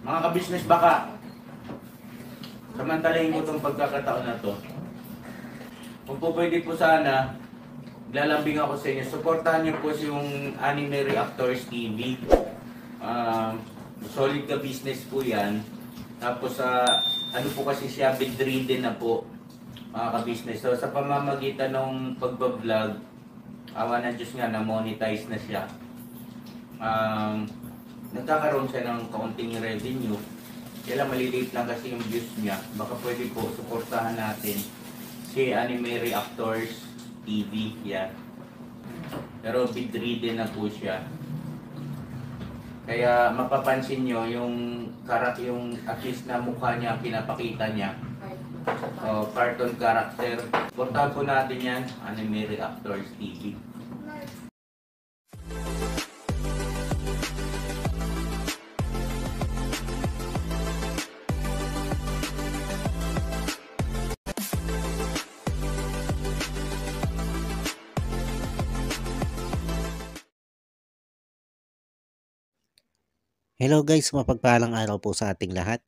Mga ka-business, baka samantalahin ko itong pagkakataon na to. Kung po pwede po sana, lalambing ako sa inyo. Suportahan niyo po yung Anime Reactors TV. Solid ka business po yan. Tapos ano po kasi siya, bedridden na po, mga ka-business. So sa pamamagitan ng pagbablog, awa ng Diyos nga, na-monetize na siya. Nagkakaroon siya ng kaunting revenue. Kaya maliliit lang kasi yung views niya. Baka pwede po suportahan natin si Anime Reactors TV. Yan. Pero bedridden na po siya. Kaya mapapansin nyo yung at least na mukha niya, pinapakita niya. Cartoon character. Suportahan po natin yan, Anime Reactors TV. Hello guys, mapagpalang araw po sa ating lahat.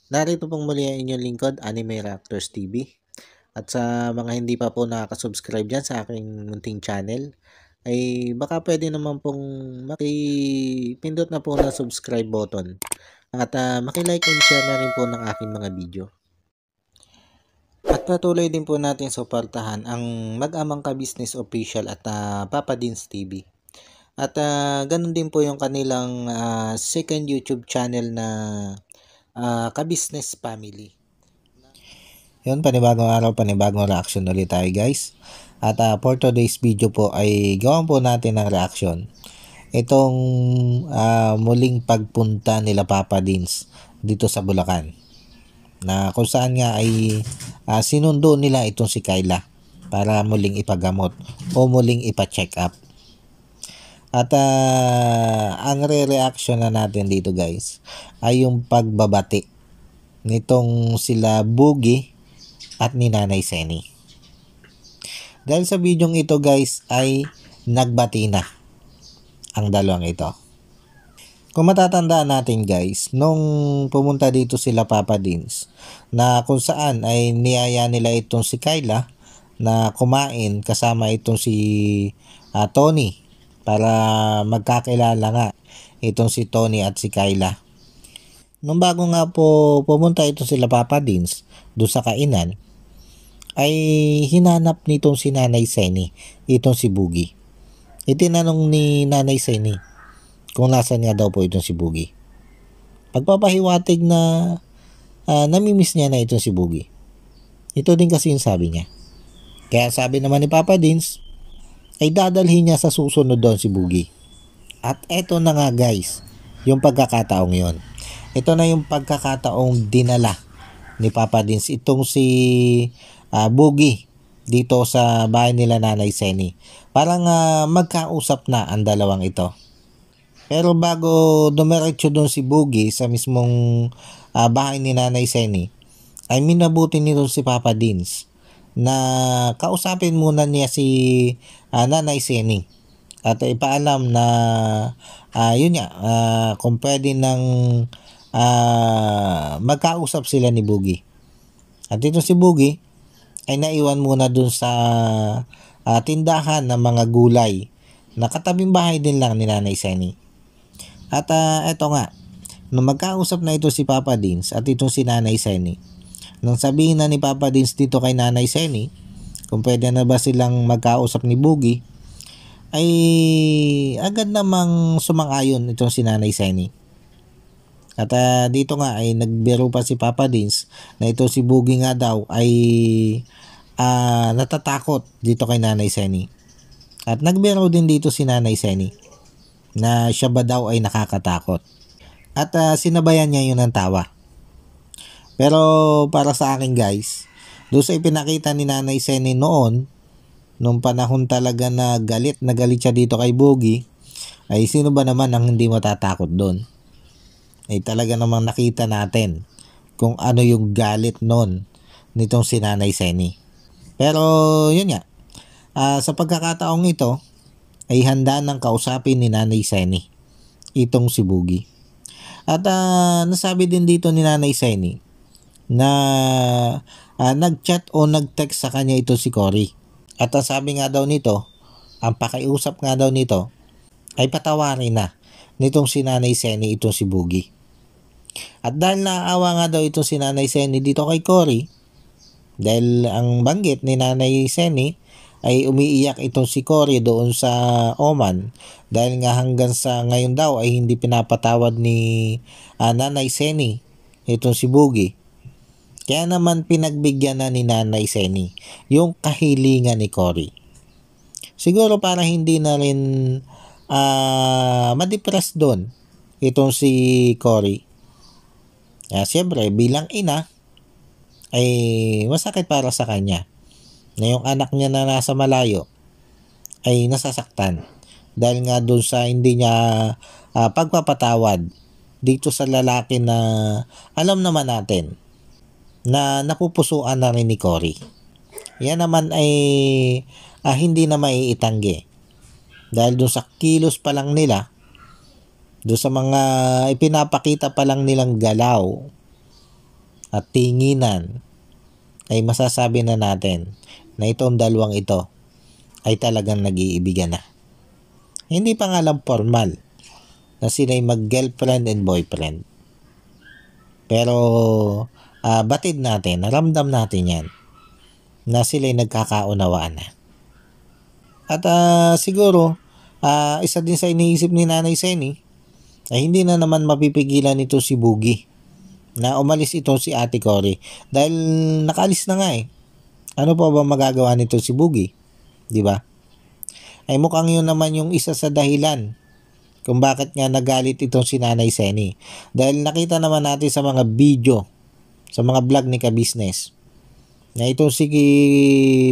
Narito pong muli ang inyong lingkod, Anime Reactors TV. At sa mga hindi pa po nakaka-subscribe dyan sa aking munting channel, ay baka pwede naman pong makipindot na po na subscribe button. At makilike and share na rin po ng aking mga video. At patuloy din po natin suportahan ang Mag-amang Ka-Business Official at Papa Dins TV. At ganun din po yung kanilang second YouTube channel na Ka-Business Family. Yun, panibagong araw, panibagong reaction ulit tayo guys. At for today's video po ay gawan po natin ng reaction. Itong muling pagpunta nila Papa Dins dito sa Bulacan. Na kung saan nga ay sinundo nila itong si Kyla para muling ipagamot o muling ipa-check up. At ang re-reaction na natin dito guys ay yung pagbabati nitong sila Boogie at ni Nanay Seni. Dahil sa videong ito guys ay nagbati na ang dalawang ito. Kung matatandaan natin guys, nung pumunta dito sila Papa Dins na kung saan ay niyaya nila itong si Kyla na kumain kasama itong si Tony para magkakilala nga itong si Tony at si Kyla. Nung bago nga po pumunta ito sila Papa Dins doon sa kainan, ay hinanap nitong si Nanay Seni itong si Boogie. Itinanong ni Nanay Seni kung nasaan nga daw po itong si Boogie. Pagpapahiwatig na namimiss niya na itong si Boogie. Ito din kasi yung sabi niya. Kaya sabi naman ni Papa Dins, ay dadalhin niya sa susunod doon si Boogie. At eto na nga guys, yung pagkakataong yon. Ito na yung pagkakataong dinala ni Papa Dins itong si Boogie dito sa bahay nila Nanay Seni. Parang magkausap na ang dalawang ito. Pero bago dumiretso doon si Boogie sa mismong bahay ni Nanay Seni, ay minabuti nito si Papa Dins na kausapin muna niya si Nanay Seni at ipaalam na yun nga, kung pwede nang magkausap sila ni Boogie. At ito si Boogie ay naiwan muna dun sa tindahan ng mga gulay na katabing bahay din lang ni Nanay Seni. At eto nga, nung magkausap na ito si Papa Dins at itong si Nanay Seni, nang sabihin na ni Papa Dins dito kay Nanay Seni kung pwede na ba silang magkausap ni Boogie, ay agad namang sumang-ayon itong si Nanay Seni. At dito nga ay nagbiro pa si Papa Dins na ito si Boogie nga daw ay natatakot dito kay Nanay Seni. At nagbiro din dito si Nanay Seni na siya ba daw ay nakakatakot. At sinabayan niya yun ng tawa. Pero para sa akin guys, doon sa ipinakita ni Nanay Seni noon, nung panahon talaga na galit siya dito kay Boogie, ay sino ba naman ang hindi matatakot doon? Ay talaga namang nakita natin kung ano yung galit noon nitong si Nanay Seni. Pero yun nga, sa pagkakataong ito, ay handa ng kausapin ni Nanay Seni itong si Boogie. At nasabi din dito ni Nanay Seni na nag-chat o nag-text sa kanya ito si Cory. At ang sabi nga daw nito, ang pakiusap nga daw nito ay patawarin na nitong si Nanay Seni itong si Boogie. At dahil naawa nga daw itong si Nanay Seni dito kay Cory, dahil ang banggit ni Nanay Seni ay umiiyak itong si Cory doon sa Oman, dahil nga hanggang sa ngayon daw ay hindi pinapatawad ni Nanay Seni itong si Boogie. Kaya naman pinagbigyan na ni Nanay Seni yung kahilingan ni Cory. Siguro para hindi na rin ma-depress doon itong si Cory. Siyempre, bilang ina, ay masakit para sa kanya na yung anak niya na nasa malayo ay nasasaktan dahil nga doon sa hindi niya pagpapatawad dito sa lalaki na alam naman natin na napupusuan na rin ni Cory. Yan naman ay hindi na maiitanggi dahil doon sa kilos pa lang nila, doon sa mga ipinapakita pa lang nilang galaw at tinginan, ay masasabi na natin na itong dalawang ito ay talagang nag-iibigan na. Hindi pa nga lang formal na sila'y mag-girlfriend and boyfriend. Pero batid natin, naramdam natin yan na sila'y nagkakaunawaan na. At siguro, isa din sa iniisip ni Nanay Seni ay hindi na naman mapipigilan ito si Boogie na umalis ito si Ate Cory dahil nakaalis na nga eh. Ano pa ba magagawa nito si Boogie? Di ba? Ay mukhang yun naman yung isa sa dahilan kung bakit nga nagalit itong si Nanay Seni. Dahil nakita naman natin sa mga video, sa mga vlog ni Ka-Business, na itong si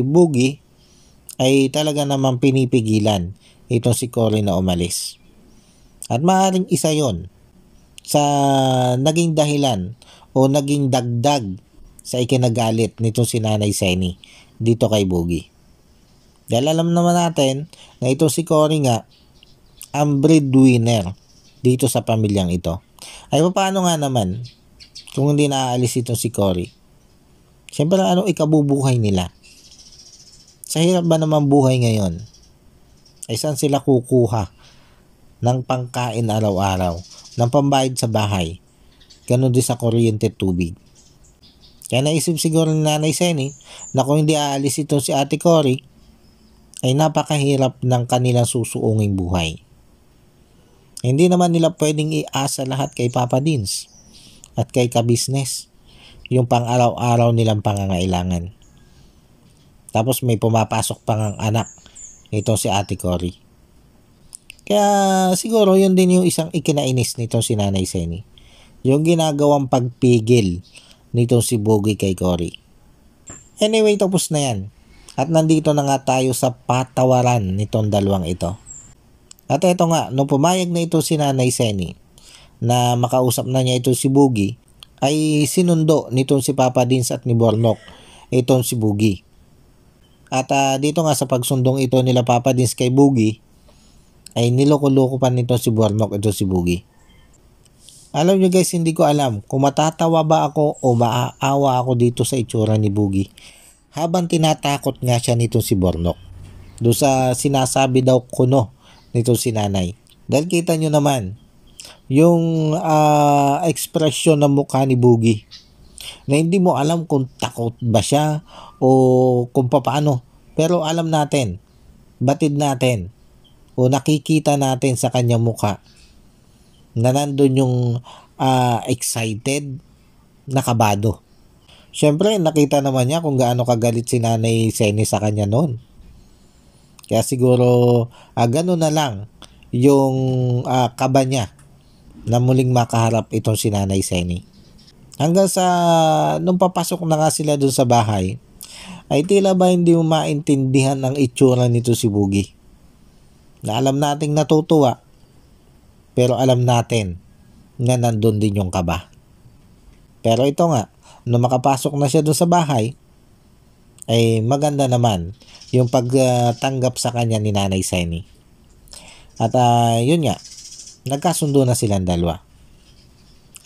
Boogie ay talaga naman pinipigilan itong si Cory na umalis. At maaaring isa yon sa naging dahilan o naging dagdag sa ikinagalit nitong si Nanay Seni dito kay Boogie. Dahil alam naman natin na ito si Cory nga ang breadwinner dito sa pamilyang ito. Ay paano nga naman kung hindi naaalis itong si Cory? Siyempre ano ikabubuhay nila? Sa hirap ba naman buhay ngayon? Ay saan sila kukuha ng pangkain araw-araw, ng pambayad sa bahay, ganun din sa kuryente at tubig? Kaya naisip siguro ni Nanay Seni na kung hindi aalis ito si Ate Cory, ay napakahirap ng kanilang susuunging buhay. Hindi naman nila pwedeng iasa lahat kay Papa Dins at kay Ka-Business yung pang araw-araw nilang pangangailangan. Tapos may pumapasok pang ang anak nito si Ate Cory. Kaya siguro yun din yung isang ikinainis nito si Nanay Seni. Yung ginagawang pagpigil nito si Boogie kay Cory. Anyway, tapos na yan. At nandito na nga tayo sa patawaran nitong dalawang ito. At ito nga, nung pumayag na ito si Nanay Seni na makausap na niya ito si Boogie, ay sinundo nitong si Papa Dins at ni Bornok itong si Boogie. At dito nga sa pagsundong ito nila Papa Dins kay Boogie, ay niloko-loko pa nito si Bornok ito si Boogie. Alam nyo guys, hindi ko alam kung matatawa ba ako o maaawa ako dito sa itsura ni Boogie habang tinatakot nga siya nito si Bornok doon sa sinasabi daw kuno nito si nanay. Dahil kita nyo naman yung ekspresyon ng mukha ni Boogie na hindi mo alam kung takot ba siya o kung paano. Pero alam natin, batid natin o nakikita natin sa kanyang mukha na nandun yung excited, nakabado. Siyempre, nakita naman niya kung gaano kagalit si Nanay Seni sa kanya noon. Kaya siguro ganun na lang yung kaba niya na muling makaharap itong si Nanay Seni. Hanggang sa nung papasok na nga sila dun sa bahay, ay tila ba hindi mo maintindihan ang itsura nito si Boogie. Na alam nating natutuwa, pero alam natin na nandun din yung kaba. Pero ito nga, nung makapasok na siya dun sa bahay, ay maganda naman yung pagtanggap sa kanya ni Nanay Seni. At yun nga, nagkasundo na silang dalawa.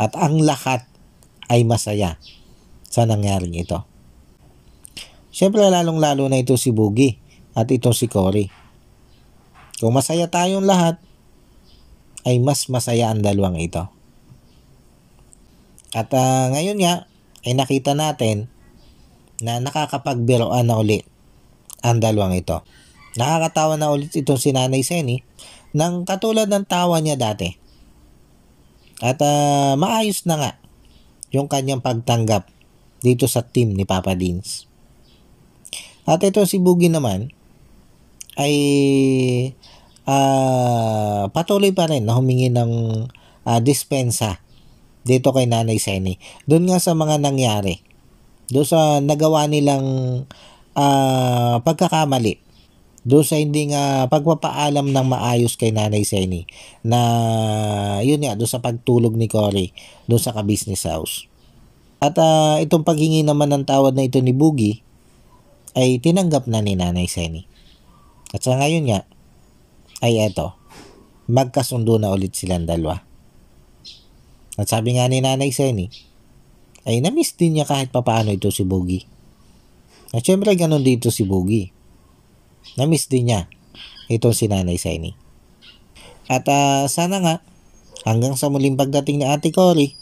At ang lahat ay masaya sa nangyaring ito. Siyempre lalong-lalo na ito si Boogie at ito si Cory. Kung masaya tayong lahat, ay mas masaya ang dalawang ito. At ngayon nga, ay nakita natin na nakakapagbiroan na ulit ang dalawang ito. Nakakatawa na ulit itong si Nanay Seni ng katulad ng tawa niya dati. At maayos na nga yung kanyang pagtanggap dito sa team ni Papa Dins. At ito si Boogie naman ay patuloy pa rin na humingi ng dispensa dito kay Nanay Seni. Doon nga sa mga nangyari. Doon sa nagawa nilang pagkakamali. Doon sa hindi nga pagpapaalam ng maayos kay Nanay Seni na yun nga, doon sa pagtulog ni Cory doon sa ka-business house. At itong paghingi naman ng tawad na ito ni Boogie ay tinanggap na ni Nanay Seni. At sa ngayon nga ay eto, magkasundo na ulit silang dalawa. At sabi nga ni Nanay Seni ay na-miss din niya kahit papaano ito si Boogie. At syempre ganun dito si Boogie. Na-miss din niya itong si Nanay Seni. At sana nga hanggang sa muling pagdating ni Ate Cory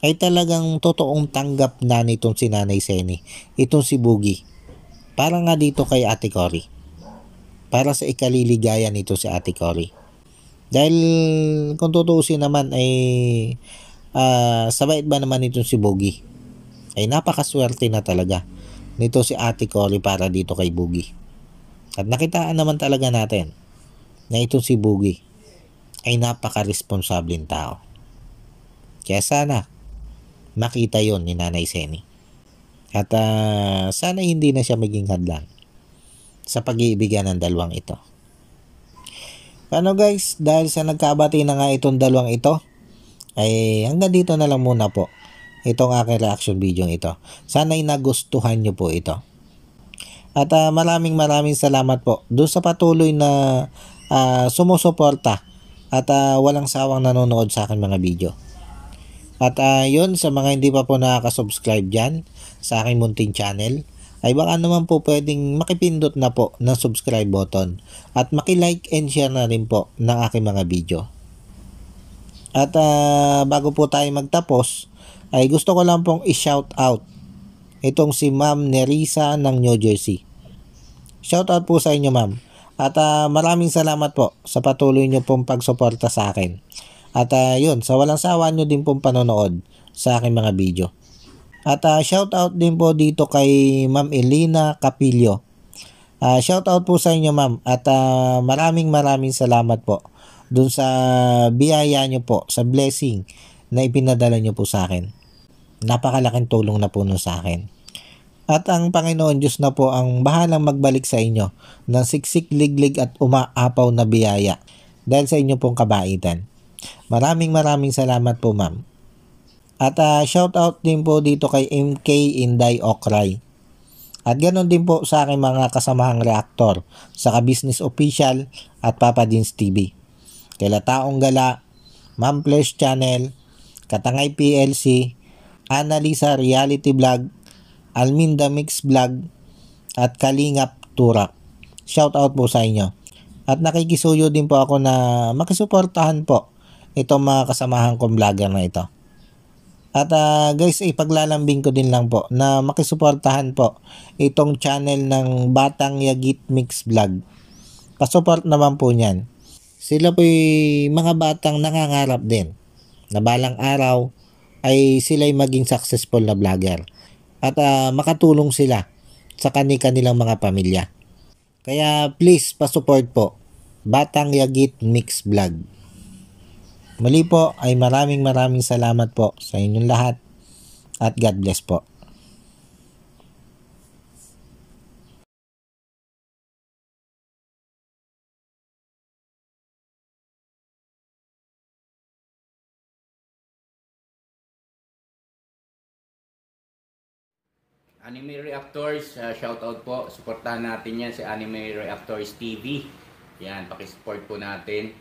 ay talagang totoong tanggap na nitong si Nanay Seni itong si Boogie. Para nga dito kay Ate Cory. Para sa ikaliligaya nito si Ate Cory. Dahil kung tutuusin naman ay sa bait ba naman itong si Boogie ay napakaswerte na talaga nito si Ate Cory para dito kay Boogie. At nakitaan naman talaga natin na itong si Boogie ay napaka-responsableng tao. Kaya sana makita yon ni Nanay Seni. At sana hindi na siya maging hadlang sa pag-iibigan ng dalawang ito. Paano guys, dahil sa nagkabati na nga itong dalawang ito, ay hanggang dito na lang muna po itong aking reaction video ito. Sana'y nagustuhan nyo po ito. At maraming salamat po doon sa patuloy na sumusuporta at walang sawang nanonood sa aking mga video. At yun, sa mga hindi pa po nakaka-subscribe dyan sa aking munting channel, ay baka naman po pwedeng makipindot na po ng subscribe button at makilike and share na rin po ng aking mga video. At bago po tayo magtapos, ay gusto ko lang pong i-shout out itong si Ma'am Nerissa ng New Jersey. Shoutout po sa inyo ma'am. At maraming salamat po sa patuloy nyo pong pagsuporta sa akin. At yun, sa walang sawa nyo din pong panonood sa aking mga video. At shoutout din po dito kay Ma'am Elena Capillo. Shoutout po sa inyo ma'am. At maraming salamat po dun sa biyaya nyo po, sa blessing na ipinadala nyo po sa akin. Napakalaking tulong na po nun sa akin. At ang Panginoon Diyos na po ang bahalang magbalik sa inyo ng siksik, liglig at umaapaw na biyaya dahil sa inyo pong kabaitan. Maraming salamat po ma'am. At shout out din po dito kay MK Inday Okray. At ganoon din po sa aking mga kasamahang reaktor sa Ka-Business Official at Papa Dins TV. Kaila Taong Gala, Ma'am Flash Channel, Katangay PLC, Annalisa Reality Vlog, Alminda Mix Vlog, at Kalingap Turak. Shout out po sa inyo. At nakikisuyo din po ako na makisuportahan po itong mga kasamahan kong vlogger na ito. At guys, ipaglalambing ko din lang po na makisuportahan po itong channel ng Batang Yagit Mix Vlog. Pasupport naman po niyan. Sila po mga batang nangangarap din na balang araw ay sila'y maging successful na vlogger. At makatulong sila sa kanilang mga pamilya. Kaya please pasupport po Batang Yagit Mix Vlog. Muli po ay maraming salamat po sa inyong lahat at God bless po. Anime Reactors, shoutout po. Suportahan natin yan si Anime Reactors TV. Yan, pakisupport po natin.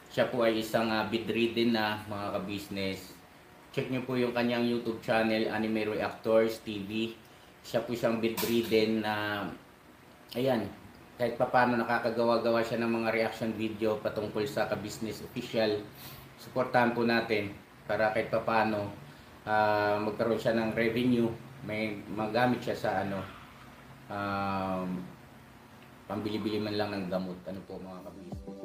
Siya po ay isang bedridden na mga ka-business. check nyo po yung kanyang YouTube channel, Anime Reactors TV. Siya po siyang bedridden na, ayan, kahit papano nakakagawa-gawa siya ng mga reaction video patungkol sa ka-business official. Suportahan po natin para kahit papano magkaroon siya ng revenue, may magamit siya sa pambili-bili man lang ng gamot. Ano po mga ka-business.